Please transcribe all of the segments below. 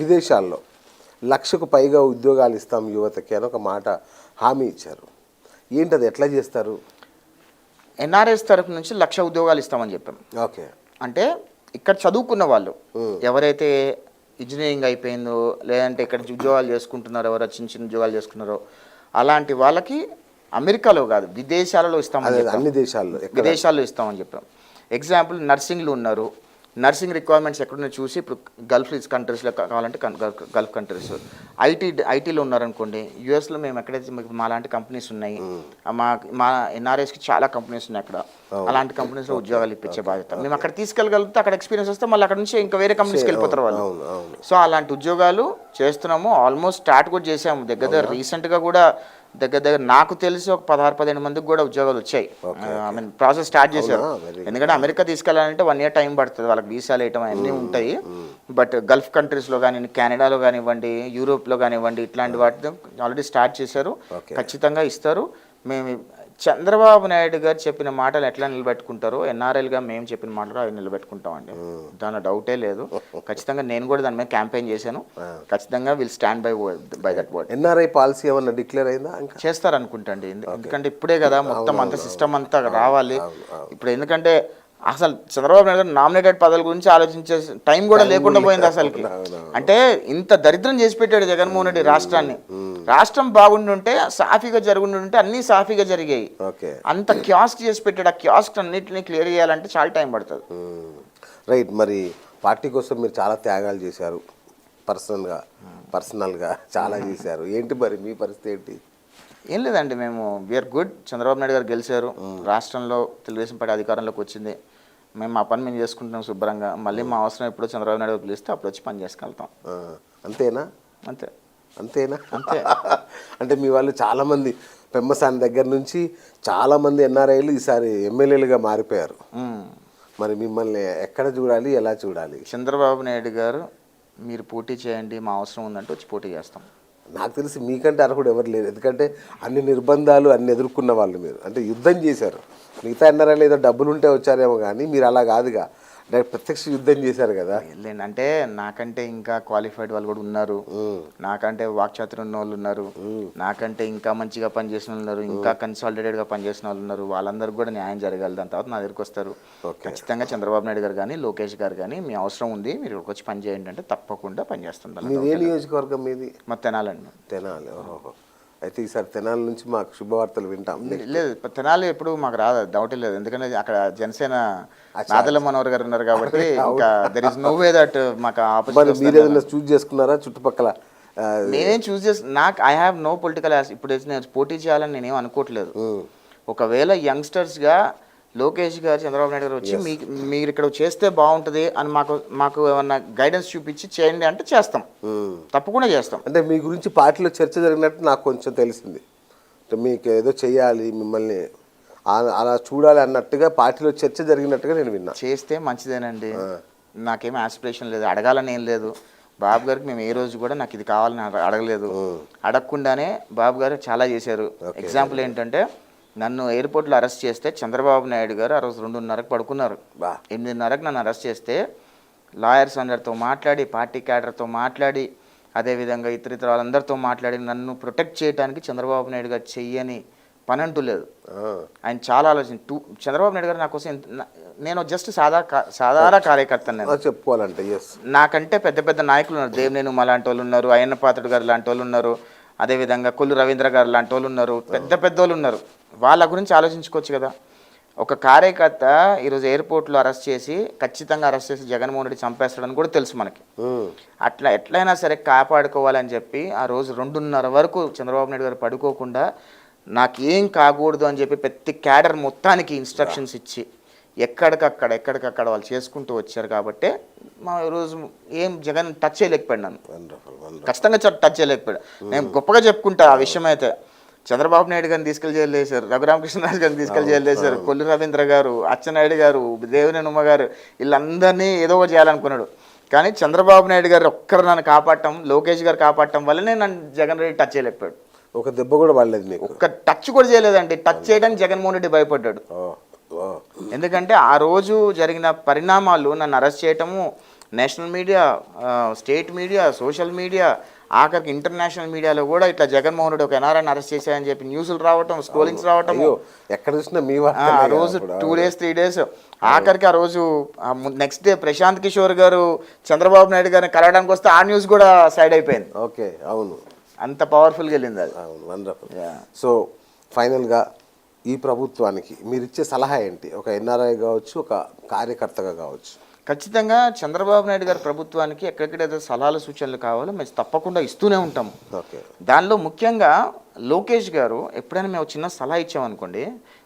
విదేశాల్లో 1,00,000కు పైగా ఉద్యోగాలు ఇస్తాం యువతకి అని ఒక మాట హామీ ఇచ్చారు. ఏంటది, ఎట్లా చేస్తారు? ఎన్ఆర్ఎస్ తరఫు నుంచి 1,00,000 ఉద్యోగాలు ఇస్తామని చెప్పాం. ఓకే. అంటే ఇక్కడ చదువుకున్న వాళ్ళు ఎవరైతే ఇంజనీరింగ్ అయిపోయిందో, లేదంటే ఇక్కడ ఉద్యోగాలు చేసుకుంటున్నారో, ఎవరో చిన్న చిన్న ఉద్యోగాలు చేసుకున్నారో అలాంటి వాళ్ళకి అమెరికాలో కాదు విదేశాలలో ఇస్తామని చెప్పాం. అన్ని దేశాల్లో, విదేశాల్లో ఇస్తామని చెప్పాం. ఎగ్జాంపుల్ నర్సింగ్లు ఉన్నారు, నర్సింగ్ రిక్వైర్మెంట్స్ ఎక్కడున్నా చూసి ఇప్పుడు గల్ఫ్ కంట్రీస్లో కావాలంటే గల్ఫ్ కంట్రీస్, ఐటీలో ఉన్నారనుకోండి, యూఎస్లో మేము ఎక్కడైతే మా లాంటి కంపెనీస్ ఉన్నాయి, మా ఎన్ఆర్ఎస్కి చాలా కంపెనీస్ ఉన్నాయి అక్కడ, అలాంటి కంపెనీస్లో ఉద్యోగాలు ఇప్పించే బాధ్యత మేము అక్కడ తీసుకెళ్ళగలిగితే, అక్కడ ఎక్స్పీరియన్స్ వస్తే మళ్ళీ అక్కడ నుంచి ఇంకా వేరే కంపెనీస్కి వెళ్ళిపోతారు వాళ్ళు. సో అలాంటి ఉద్యోగాలు చేస్తున్నాము. ఆల్మోస్ట్ స్టార్ట్ కూడా చేసాము. దగ్గర రీసెంట్గా కూడా దగ్గర నాకు తెలిసి ఒక 16-17 మందికి కూడా ఉద్యోగాలు వచ్చాయి. ఐ మీన్ ప్రాసెస్ స్టార్ట్ చేశారు. ఎందుకంటే అమెరికా తీసుకెళ్ళాలంటే 1 year టైం పడుతుంది, వాళ్ళకి వీసాలు వేయటం అన్నీ ఉంటాయి. బట్ గల్ఫ్ కంట్రీస్లో కానీ, కెనడాలో కానివ్వండి, యూరోప్లో కానివ్వండి, ఇట్లాంటి వాటితో ఆల్రెడీ స్టార్ట్ చేశారు. ఖచ్చితంగా ఇస్తారు. మేము చంద్రబాబు నాయుడు గారు చెప్పిన మాటలు ఎట్లా నిలబెట్టుకుంటారో, ఎన్ఆర్ఎల్గా మేము చెప్పిన మాటలు అవి నిలబెట్టుకుంటామండి, దాని డౌటే లేదు. ఖచ్చితంగా నేను కూడా దాని మీద క్యాంపెయిన్ చేశాను. ఖచ్చితంగా will stand by that word. NRI policy ఏమన్నా డిక్లేర్ అయిందా? చేస్తారు అనుకుంటండి, ఎందుకంటే ఇప్పుడే కదా మొత్తం అంత సిస్టమ్ అంతా రావాలి. ఇప్పుడు ఎందుకంటే అసలు చంద్రబాబు నాయుడు గారు నామినేటెడ్ పదవుల గురించి ఆలోచించే టైం కూడా లేకుండా పోయింది అసలుకి. అంటే ఇంత దరిద్రం చేసి పెట్టాడు జగన్మోహన్ రెడ్డి రాష్ట్రాన్ని. రాష్ట్రం బాగుండుంటే, సాఫీగా జరుగుండుంటే అన్నీ సాఫీగా జరిగాయి. అంత క్యాస్క్ చేసి పెట్టాడు. ఆ క్యాస్క్ అన్నింటినీ క్లియర్ చేయాలంటే చాలా టైం పడుతుంది. రైట్. మరి పార్టీ కోసం మీరు చాలా త్యాగాలు చేశారు, పర్సనల్గా చాలా చేశారు. ఏంటి మరి మీ పరిస్థితి ఏంటి? ఏం లేదండి, మేము వీఆర్ గుడ్. చంద్రబాబు నాయుడు గారు గెలిచారు, రాష్ట్రంలో తెలుగుదేశం పార్టీ అధికారంలోకి వచ్చింది. మేము మా పని మేము చేసుకుంటున్నాం శుభ్రంగా. మళ్ళీ మా అవసరం ఎప్పుడో చంద్రబాబు నాయుడు పిలిస్తే అప్పుడు వచ్చి పని చేసుకెళ్తాం. అంతేనా? అంతేనా? అంతే. అంటే మీ వాళ్ళు చాలామంది పెమ్మసాని దగ్గర నుంచి చాలామంది ఎన్ఆర్ఐలు ఈసారి ఎమ్మెల్యేలుగా మారిపోయారు. మరి మిమ్మల్ని ఎక్కడ చూడాలి, ఎలా చూడాలి? చంద్రబాబు నాయుడు గారు మీరు పోటీ చేయండి, మా అవసరం ఉందంటే వచ్చి పోటీ చేస్తాం. నాకు తెలిసి మీకంటే అర్హుడు ఎవరు లేరు. ఎందుకంటే అన్ని నిర్బంధాలు అన్ని ఎదుర్కొన్న వాళ్ళు మీరు. అంటే యుద్ధం చేశారు. మిగతా ఎన్ఆర్ఐలు ఏదో డబ్బులు ఉంటే వచ్చారేమో కానీ మీరు అలా కాదుగా, ప్రత్యక్ష యుద్ధం చేశారు కదా. అంటే నాకంటే ఇంకా క్వాలిఫైడ్ వాళ్ళు కూడా ఉన్నారు, నాకంటే వాక్చాతుర్యం ఉన్న వాళ్ళు ఉన్నారు, నాకంటే ఇంకా మంచిగా పనిచేసిన వాళ్ళు ఉన్నారు, ఇంకా కన్సాలిడేటెడ్గా పనిచేసిన వాళ్ళు ఉన్నారు. వాళ్ళందరికీ కూడా న్యాయం జరగాలి. దాని తర్వాత నా దగ్గరికి వస్తారు. ఖచ్చితంగా చంద్రబాబు నాయుడు గారు కానీ, లోకేష్ గారు కానీ మీ అవసరం ఉంది, మీరు ఇక్కడికి వచ్చి పని చేయండి అంటే తప్పకుండా పనిచేస్తాం. ఏ నియోజకవర్గం మీది? మా తెనాలండి. తెనాలి. అయితే ఈసారి తెనాలి నుంచి మాకు శుభవార్తలు వింటాం. లేదు, తెనాలి ఎప్పుడు మాకు రాదు, డౌట్ లేదు. ఎందుకంటే అక్కడ జనసేన నాదెళ్ల మనోహర్ గారు ఉన్నారు కాబట్టి ఇంకా there is no way that మాకు ఆపోజిట్. మీరు ఏదైనా చూస్ చేసుకున్నారా చుట్టుపక్కల? నేనేం చూస్ నాకు ఐ హ్యావ్ నో పొలిటికల్ ఇప్పుడు నేను పోటీ చేయాలని నేనేం అనుకోవట్లేదు. ఒకవేళ యంగ్స్టర్స్గా లోకేష్ గారు, చంద్రబాబు నాయుడు గారు వచ్చి మీరు ఇక్కడ చేస్తే బాగుంటుంది అని మాకు ఏమన్నా గైడెన్స్ చూపించి చేయండి అంటే చేస్తాం, తప్పకుండా చేస్తాం. అంటే మీ గురించి పార్టీలో చర్చ జరిగినట్టు నాకు కొంచెం తెలిసింది. మీకు ఏదో చెయ్యాలి, మిమ్మల్ని అలా చూడాలి అన్నట్టుగా పార్టీలో చర్చ జరిగినట్టుగా నేను విన్నా. చేస్తే మంచిదేనండి, నాకేమీ ఆస్పిరేషన్ లేదు, అడగాలని ఏం లేదు. బాబు గారికి మేము ఏ రోజు కూడా నాకు ఇది కావాలని అడగలేదు. అడగకుండానే బాబు గారు చాలా చేశారు. ఎగ్జాంపుల్ ఏంటంటే, నన్ను ఎయిర్పోర్ట్లో అరెస్ట్ చేస్తే చంద్రబాబు నాయుడు గారు ఆ రోజు 2:30కి పడుకున్నారు. 8:30కి నన్ను అరెస్ట్ చేస్తే లాయర్స్ అందరితో మాట్లాడి, పార్టీ క్యాడర్తో మాట్లాడి, అదేవిధంగా ఇతర వాళ్ళందరితో మాట్లాడి నన్ను ప్రొటెక్ట్ చేయడానికి చంద్రబాబు నాయుడు గారు చెయ్యని పని అంటూ లేదు. ఆయన చాలా చంద్రబాబు నాయుడు గారు నా కోసం, నేను జస్ట్ సాధారణ కార్యకర్తను. నేను చెప్పుకోవాలంటే నాకంటే పెద్ద పెద్ద నాయకులు ఉన్నారు. దేవినేని ఉమా లాంటి వాళ్ళు ఉన్నారు, అయ్యన్న పాత్రుడు గారు లాంటి వాళ్ళు ఉన్నారు, అదేవిధంగా కొల్లు రవీంద్ర గారు లాంటి వాళ్ళు ఉన్నారు, పెద్ద వాళ్ళు ఉన్నారు. వాళ్ళ గురించి ఆలోచించుకోవచ్చు కదా. ఒక కార్యకర్త ఈరోజు ఎయిర్పోర్ట్లో అరెస్ట్ చేసి, ఖచ్చితంగా అరెస్ట్ చేసి జగన్మోహన్ రెడ్డి చంపేస్తాడని కూడా తెలుసు మనకి. అట్లా ఎట్లయినా సరే కాపాడుకోవాలని చెప్పి ఆ రోజు 2:30 వరకు చంద్రబాబు నాయుడు గారు పడుకోకుండా నాకేం కాకూడదు అని చెప్పి ప్రతి క్యాడర్ మొత్తానికి ఇన్స్ట్రక్షన్స్ ఇచ్చి ఎక్కడికక్కడ వాళ్ళు చేసుకుంటూ వచ్చారు. కాబట్టి మా ఈరోజు ఏం జగన్ టచ్ చేయలేకపోయాడు, నన్ను ఖచ్చితంగా టచ్ చేయలేకపోయాడు. నేను గొప్పగా చెప్పుకుంటా ఆ విషయం. అయితే చంద్రబాబు నాయుడు గారిని తీసుకెళ్లి జైలు వేశారు, రఘురామకృష్ణరాజు గారిని తీసుకెళ్లి జైలు వేశారు, కొల్లు రవీంద్ర గారు, అచ్చెన్నాయుడు గారు, దేవినేని ఉమ గారు, వీళ్ళందరినీ ఏదో ఒకటి చేయాలనుకున్నాడు. కానీ చంద్రబాబు నాయుడు గారు ఒక్కరు నన్ను కాపాడటం, లోకేష్ గారు కాపాడటం వల్లనే నన్ను జగన్ రెడ్డి టచ్ చేయలేకపోయాడు. ఒక దెబ్బ కూడా పడలేదు, ఒక్క టచ్ కూడా చేయలేదండి. టచ్ చేయడానికి జగన్మోహన్ రెడ్డి భయపడ్డాడు. ఎందుకంటే ఆ రోజు జరిగిన పరిణామాలు, నన్ను అరెస్ట్ చేయటము, national media, state media, social media, ఆఖరికి ఇంటర్నేషనల్ మీడియాలో కూడా ఇట్లా జగన్మోహన్ రెడ్డి ఒక ఎన్ఆర్ఐని అరెస్ట్ చేశాయని చెప్పి న్యూస్లు రావటం, స్క్రోలింగ్స్ రావటం. అయ్యో ఎక్కడ చూసినా మీ ఆ రోజు 2 days 3 days ఆఖరికి ఆ రోజు నెక్స్ట్ డే ప్రశాంత్ కిషోర్ గారు చంద్రబాబు నాయుడు గారిని కలవడానికి వస్తే ఆ న్యూస్ కూడా సైడ్ అయిపోయింది. ఓకే అవును అంత పవర్ఫుల్గా వెళ్ళింది అది. అవును వండర్ఫుల్. సో ఫైనల్గా ఈ ప్రభుత్వానికి మీరు ఇచ్చే సలహా ఏంటి? ఒక ఎన్ఆర్ఐ కావచ్చు, ఒక కార్యకర్తగా కావచ్చు. ఖచ్చితంగా చంద్రబాబు నాయుడు గారి ప్రభుత్వానికి ఎక్కడెక్కడైతే సలహాలు సూచనలు కావాలో మేము తప్పకుండా ఇస్తూనే ఉంటాము. ఓకే. దానిలో ముఖ్యంగా లోకేష్ గారు ఎప్పుడైనా మేము చిన్న సలహా ఇచ్చామనుకోండి,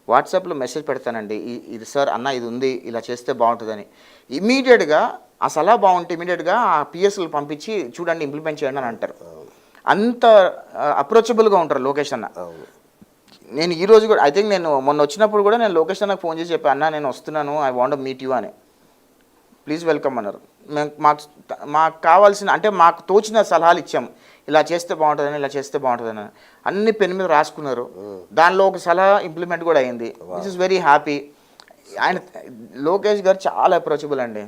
వాట్సాప్లో మెసేజ్ పెడతానండి, ఇది సార్ అన్న ఇది ఉంది, ఇలా చేస్తే బాగుంటుందని. ఇమీడియట్గా ఆ సలహా బాగుంటే ఇమీడియట్గా ఆ పిఎస్లు పంపించి చూడండి ఇంప్లిమెంట్ చేయండి అని అంటారు. అంత అప్రోచబుల్గా ఉంటారు లోకేష్ అన్న. నేను ఈ రోజు కూడా ఐ థింక్ నేను మొన్న వచ్చినప్పుడు కూడా నేను లోకేష్ అన్నకు ఫోన్ చేసి చెప్పాను, అన్న నేను వస్తున్నాను, ఐ వాంట్ మీట్ యూ అని. ప్లీజ్ వెల్కమ్ అన్నారు. మాకు కావాల్సిన అంటే మాకు తోచిన సలహాలు ఇచ్చాము, ఇలా చేస్తే బాగుంటుందని, ఇలా చేస్తే బాగుంటుందని. అన్ని పెన్ మీద రాసుకున్నారు. దానిలో ఒక సలహా ఇంప్లిమెంట్ కూడా అయింది. Which is very happy. Lokesh గారు చాలా అప్రోచబుల్ అండి.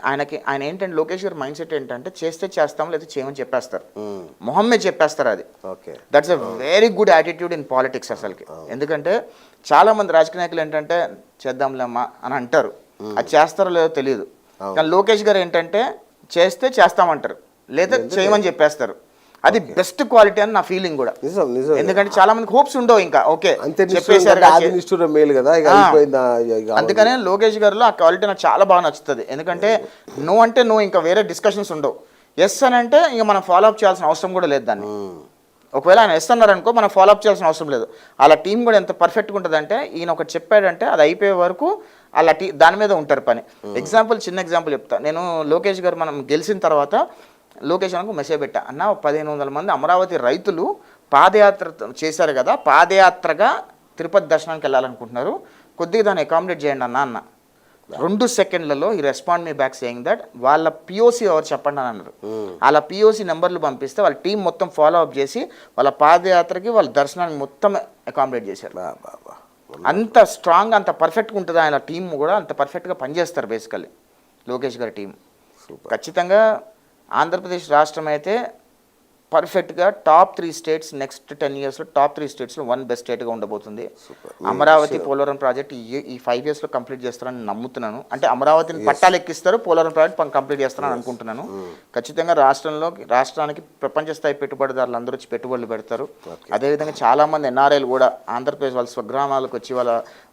ఆయన ఏంటంటే లోకేష్ గారి మైండ్ సెట్ ఏంటంటే చేస్తే చేస్తాం లేదా చేయమని చెప్పేస్తారు, మొహమ్మే చెప్పేస్తారు. అది that's a very good attitude in politics అసలుకి. ఎందుకంటే చాలా మంది రాజకీయ నాయకులు ఏంటంటే చేద్దాంలేమ్మా అని అంటారు, అది చేస్తారో లేదో తెలియదు. కానీ లోకేష్ గారు ఏంటంటే చేస్తే చేస్తామంటారు లేదా చేయమని చెప్పేస్తారు. అది బెస్ట్ క్వాలిటీ అని నా ఫీలింగ్ కూడా. ఎందుకంటే చాలా మందికి హోప్స్ ఉండవు, ఇంకా ఓకే చెప్పేశారు. అందుకనే లోకేష్ గారిలో ఆ క్వాలిటీ నాకు చాలా బాగా నచ్చుతుంది. ఎందుకంటే నో అంటే నో, ఇంకా వేరే డిస్కషన్స్ ఉండవు. ఎస్ అని అంటే ఇంకా మనం ఫాలో అప్ చేయాల్సిన అవసరం కూడా లేదు దాన్ని. ఒకవేళ ఆయన ఎస్ అన్నారనుకో మనం ఫాలో అప్ చేయాల్సిన అవసరం లేదు. అలా టీం కూడా ఎంత పర్ఫెక్ట్గా ఉంటుందంటే ఈయన ఒకటి చెప్పాడంటే అది అయిపోయే వరకు అలా దాని మీద ఉంటారు పని. చిన్న ఎగ్జాంపుల్ చెప్తా. నేను లోకేష్ గారు మనం గెలిచిన తర్వాత లోకేష్ అన్నకు మెసేజ్ పెట్టా, అన్న 1500 మంది అమరావతి రైతులు పాదయాత్ర చేశారు కదా, పాదయాత్రగా తిరుపతి దర్శనానికి వెళ్ళాలనుకుంటున్నారు, కొద్దిగా దాన్ని అకామిడేట్ చేయండి అన్న 2 సెకండ్లలో ఈ respond me back saying that వాళ్ళ పిఓసి ఎవరు చెప్పండి అని అన్నారు. అలా పిఓసి నెంబర్లు పంపిస్తే వాళ్ళ టీం మొత్తం ఫాలో అప్ చేసి వాళ్ళ పాదయాత్రకి వాళ్ళ దర్శనానికి మొత్తం అకామిడేట్ చేశారు. అంత స్ట్రాంగ్, అంత పర్ఫెక్ట్గా ఉంటుంది ఆయన టీం కూడా, అంత పర్ఫెక్ట్గా పనిచేస్తారు బేసికల్లీ లోకేష్ గారి టీం. ఖచ్చితంగా ఆంధ్రప్రదేశ్ రాష్ట్రం అయితే పర్ఫెక్ట్గా టాప్ 3 స్టేట్స్ నెక్స్ట్ 10 yearsలో టాప్ 3 స్టేట్స్లో 1 బెస్ట్ స్టేట్గా ఉండబోతుంది. అమరావతి పోలవరం ప్రాజెక్ట్ ఈ 5 yearsలో కంప్లీట్ చేస్తారని నమ్ముతున్నాను. అంటే అమరావతిని పట్టాలు ఎక్కిస్తారు, పోలవరం ప్రాజెక్ట్ కంప్లీట్ చేస్తారని అనుకుంటున్నాను. ఖచ్చితంగా రాష్ట్రానికి ప్రపంచ స్థాయి పెట్టుబడిదారులు అందరూ వచ్చి పెట్టుబడులు పెడతారు. అదేవిధంగా చాలామంది ఎన్ఆర్ఐలు కూడా ఆంధ్రప్రదేశ్ వాళ్ళ స్వగ్రామాలకు వచ్చి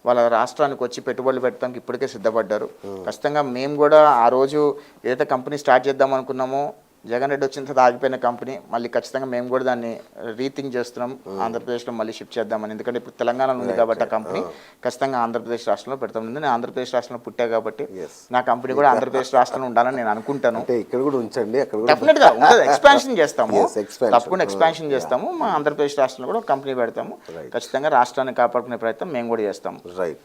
వాళ్ళ రాష్ట్రానికి వచ్చి పెట్టుబడులు పెట్టడానికి ఇప్పటికే సిద్ధపడ్డారు. ఖచ్చితంగా మేము కూడా ఆ రోజు ఏదైతే కంపెనీ స్టార్ట్ చేద్దాం అనుకున్నామో, జగన్ రెడ్డి వచ్చిన తర్వాత ఆగిపోయిన కంపెనీ మళ్ళీ ఖచ్చితంగా మేము కూడా దాన్ని రీథింక్ చేస్తున్నాం, ఆంధ్రప్రదేశ్లో మళ్ళీ షిఫ్ట్ చేద్దామని. ఎందుకంటే ఇప్పుడు తెలంగాణలో ఉంది కాబట్టి ఆ కంపెనీ ఖచ్చితంగా ఆంధ్రప్రదేశ్ రాష్ట్రంలో పెడతాం. నేను ఆంధ్రప్రదేశ్ రాష్ట్రంలో పుట్టా కాబట్టి నా కంపెనీ కూడా ఆంధ్రప్రదేశ్ రాష్ట్రంలో ఉండాలని నేను అనుకుంటాను. ఇక్కడ కూడా ఉంచండి, డెఫినెట్గా ఉంటుంది. ఎక్స్పాన్షన్ చేస్తాము, తప్పకుండా ఎక్స్పాన్షన్ చేస్తాము. మా ఆంధ్రప్రదేశ్ రాష్ట్రంలో కూడా కంపెనీ పెడతాము. ఖచ్చితంగా రాష్ట్రాన్ని కాపాడుకునే ప్రయత్నం మేము కూడా చేస్తాము. రైట్.